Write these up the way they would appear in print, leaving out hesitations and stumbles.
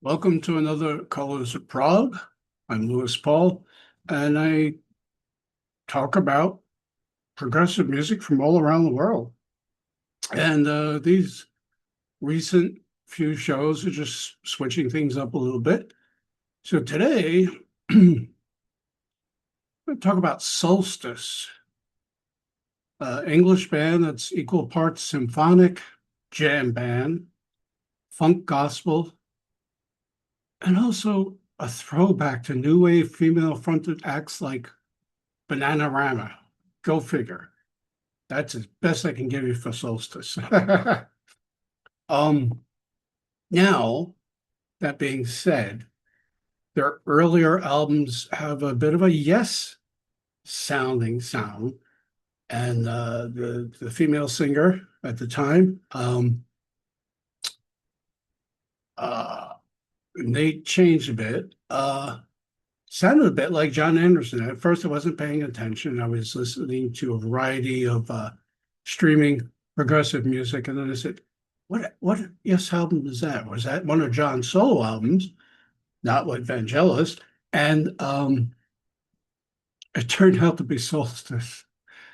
Welcome to another Colors of Prague. I'm Louis Paul, and I talk about progressive music from all around the world. And these recent few shows are just switching things up a little bit. So today, I'm going to talk about Solstice, English band that's equal parts symphonic, jam band, funk gospel, and also a throwback to new wave female fronted acts like Bananarama. Go figure. That's as best I can give you for Solstice. um, Now, that being said, their earlier albums have a bit of a yes sounding sound. And the female singer at the time, uh, they changed a bit. Sounded a bit like John Anderson. At first, I wasn't paying attention. I was listening to a variety of streaming progressive music, and then I said, "What? Yes, album is that? Was that one of John's solo albums? Not what Vangelis?" And it turned out to be Solstice.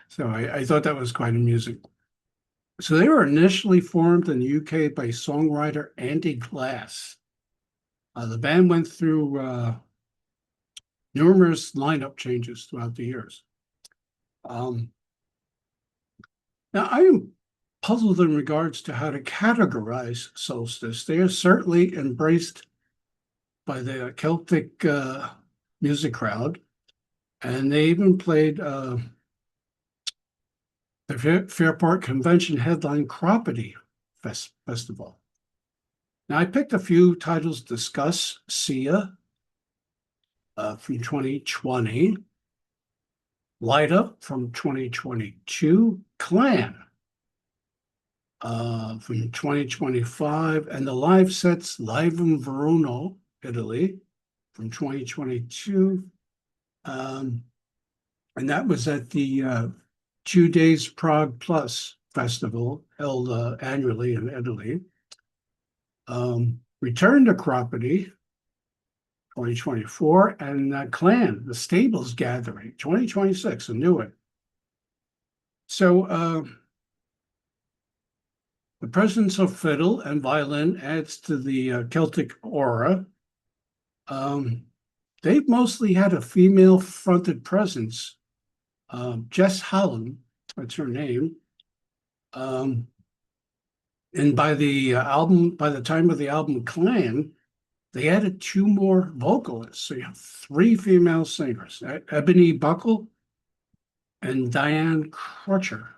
So I thought that was quite amusing. So they were initially formed in the UK by songwriter Andy Glass. The band went through numerous lineup changes throughout the years. Um, Now, I am puzzled in regards to how to categorize Solstice. They are certainly embraced by the Celtic music crowd, and they even played the Fairport Convention headline Cropody Festival. Now, I picked a few titles to discuss. Sia from 2020, Light Up from 2022, Clan from 2025, and the live sets live in Verona, Italy, from 2022. And that was at the 2 Days Prague Plus Festival held annually in Italy. Return to Cropody, 2024, and Clan, the Stables Gathering, 2026, a new one. So the presence of fiddle and violin adds to the Celtic aura. They've mostly had a female-fronted presence. Jess Holland, that's her name. And by the time of the album Clan, they added two more vocalists. So you have three female singers, Ebony Buckle and Diane Crutcher.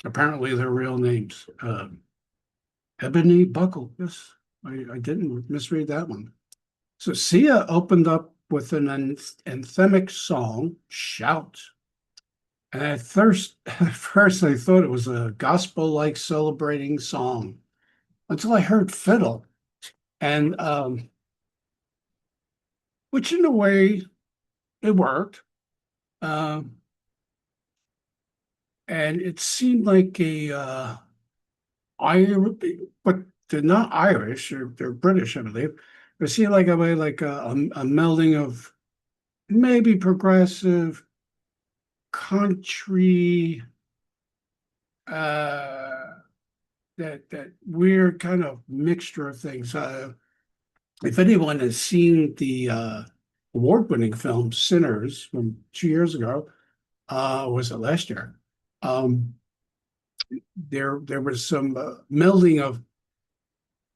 Apparently, their real names. Ebony Buckle. Yes, I didn't misread that one. So Sia opened up with an anthemic song, Shout. And at first I thought it was a gospel-like celebrating song until I heard fiddle. And which in a way it worked. And it seemed like but they're not Irish, they're British, I believe. It seemed like a way like a melding of maybe progressive country, uh, that weird kind of mixture of things. If anyone has seen the award-winning film Sinners from 2 years ago, was it last year? Um, there was some melding of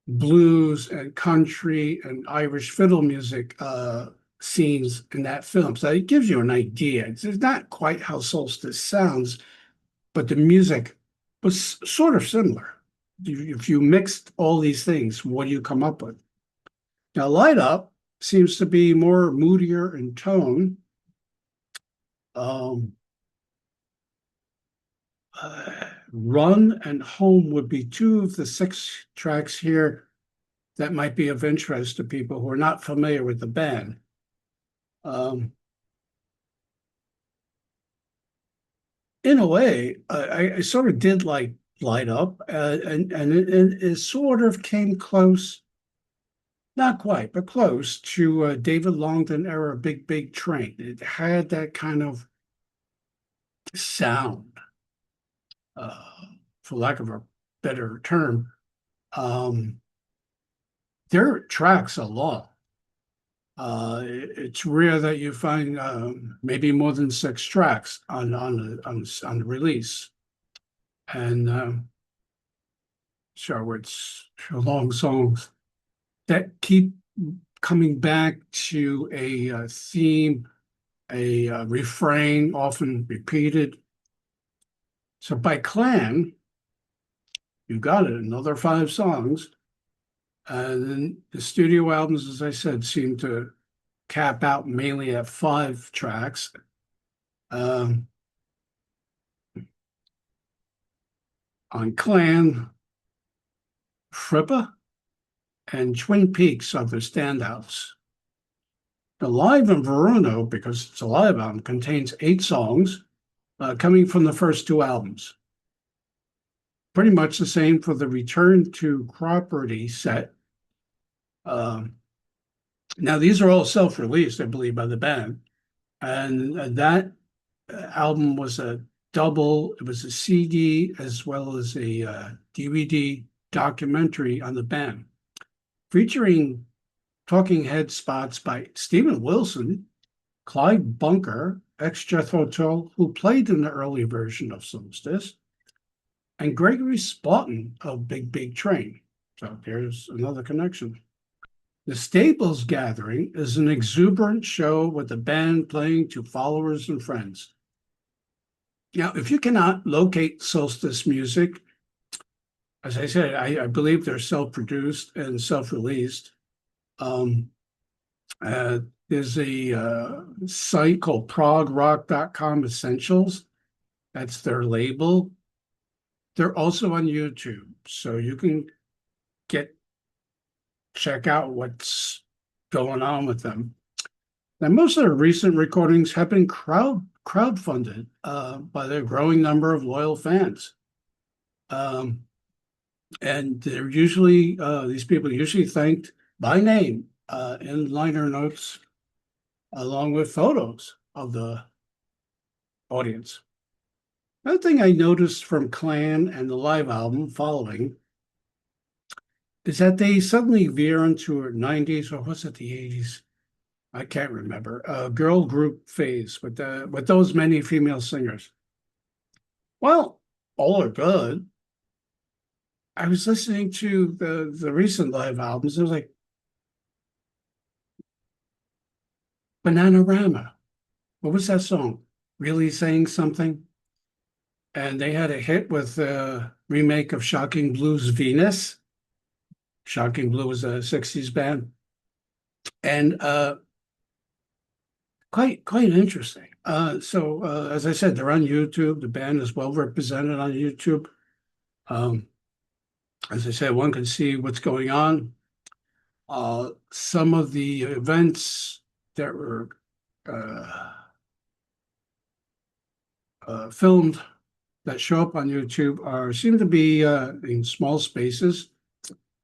blues and country and Irish fiddle music scenes in that film. So it gives you an idea. It's not quite how Solstice sounds, but the music was sort of similar. If you mixed all these things, what do you come up with? Now, Light Up seems to be more moodier in tone. Um, Run and Home would be two of the 6 tracks here that might be of interest to people who are not familiar with the band. Um, in a way, I sort of did like Light Up, and it sort of came close not quite, but close to David Longdon era Big Big Train. It had that kind of sound, uh, for lack of a better term. Um, their tracks are long. It's rare that you find maybe more than six tracks on the release, and so it's long songs that keep coming back to a theme, a refrain, often repeated. So by Clan, you got it, another five songs. And then the studio albums, as I said, seem to cap out mainly at five tracks. Um, on Clan, Frippa, and Twin Peaks are the standouts. The Live in Verona, because it's a live album, contains eight songs coming from the first two albums. Pretty much the same for the Return to Property set. Now, these are all self-released, I believe, by the band. And that album was a double, it was a CD as well as a DVD documentary on the band, featuring talking head spots by Steven Wilson, Clyde Bunker, ex-Jethro Tull, who played in the early version of Solstice, and Gregory Spaughton of Big Big Train. So there's another connection. The Stables Gathering is an exuberant show with the band playing to followers and friends. Now, if you cannot locate Solstice music, as I said, I believe they're self-produced and self-released. There's a site called progrock.com Essentials. That's their label. They're also on YouTube, so you can check out what's going on with them. Now, most of their recent recordings have been crowdfunded by their growing number of loyal fans. And they're usually, these people are usually thanked by name in liner notes, along with photos of the audience. Another thing I noticed from Clan and the live album following is that they suddenly veer into a 90s, or was it the 80s? I can't remember, a girl group phase with those many female singers. Well, all are good. I was listening to the recent live albums. It was like Bananarama. What was that song? Really Saying Something? And they had a hit with a remake of Shocking Blue's Venus. Shocking Blue was a 60s band. And quite interesting. So as I said, they're on YouTube. The band is well represented on YouTube. As I said, one can see what's going on. Some of the events that were filmed that show up on YouTube seem to be in small spaces,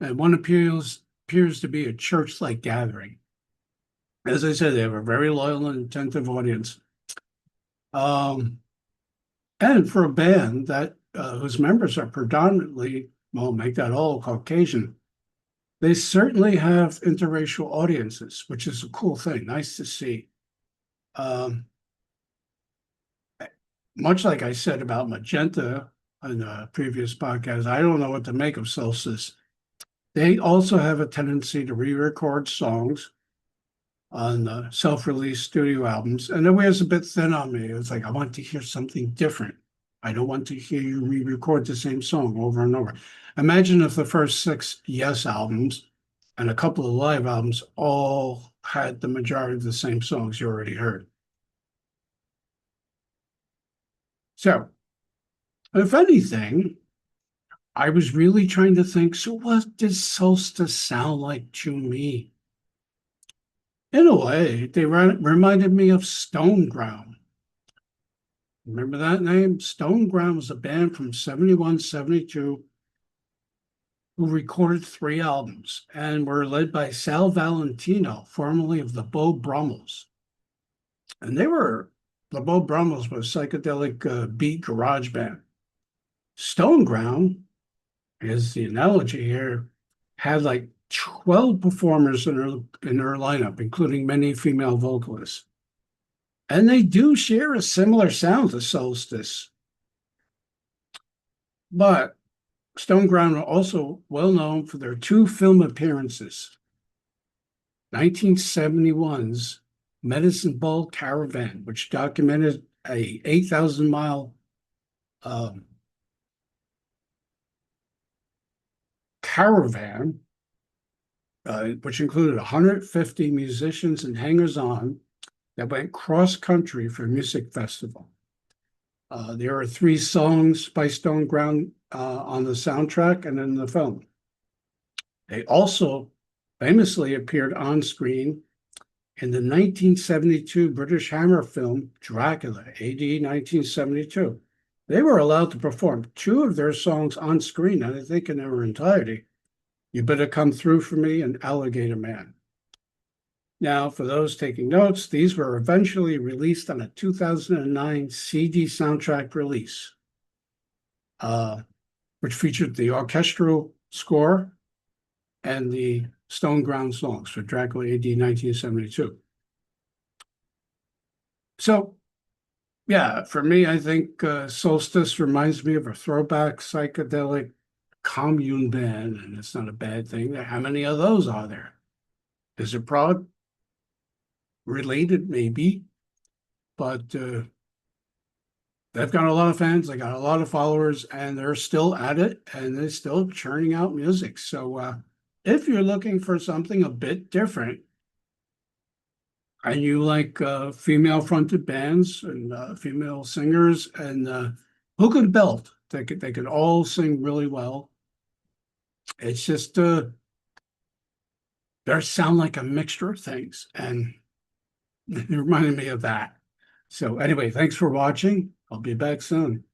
and one appears to be a church-like gathering. As I said, they have a very loyal and attentive audience. And for a band that whose members are predominantly, well, make that all Caucasian, they certainly have interracial audiences, which is a cool thing. Nice to see. Much like I said about Magenta in a previous podcast, I don't know what to make of Solstice. They also have a tendency to re-record songs on self-released studio albums, and it wears a bit thin on me. It's like, I want to hear something different. I don't want to hear you re-record the same song over and over. Imagine if the first six Yes albums and a couple of live albums all had the majority of the same songs you already heard. So, if anything, I was really trying to think, so what does Solstice sound like to me? In a way, they reminded me of Stone Ground. Remember that name? Stone Ground was a band from 71, 72 who recorded 3 albums and were led by Sal Valentino, formerly of the Beau Brummels. And the Beau Brummels was psychedelic beat garage band. Stone Ground is the analogy here, had like 12 performers in her lineup, including many female vocalists. And they do share a similar sound to Solstice. But Stone Ground are also well known for their 2 film appearances. 1971's Medicine Ball Caravan, which documented a 8,000-mile caravan, which included 150 musicians and hangers-on that went cross-country for a music festival. There are 3 songs by Stone Ground on the soundtrack and in the film. They also famously appeared on screen in the 1972 British Hammer film Dracula, AD 1972. They were allowed to perform 2 of their songs on screen, and I think in their entirety. You Better Come Through for Me and Alligator Man. Now, for those taking notes, these were eventually released on a 2009 CD soundtrack release, which featured the orchestral score and the Stone Ground songs for Dracula AD 1972. So, yeah, for me, I think Solstice reminds me of a throwback psychedelic commune band, and it's not a bad thing. How many of those are there? Is it Prog? Related, maybe, but they've got a lot of fans, they got a lot of followers, and they're still at it, and they're still churning out music. So if you're looking for something a bit different, and you like female-fronted bands and female singers and hook and belt, they could all sing really well. It's just they sound like a mixture of things, and it reminded me of that. So anyway, thanks for watching. I'll be back soon.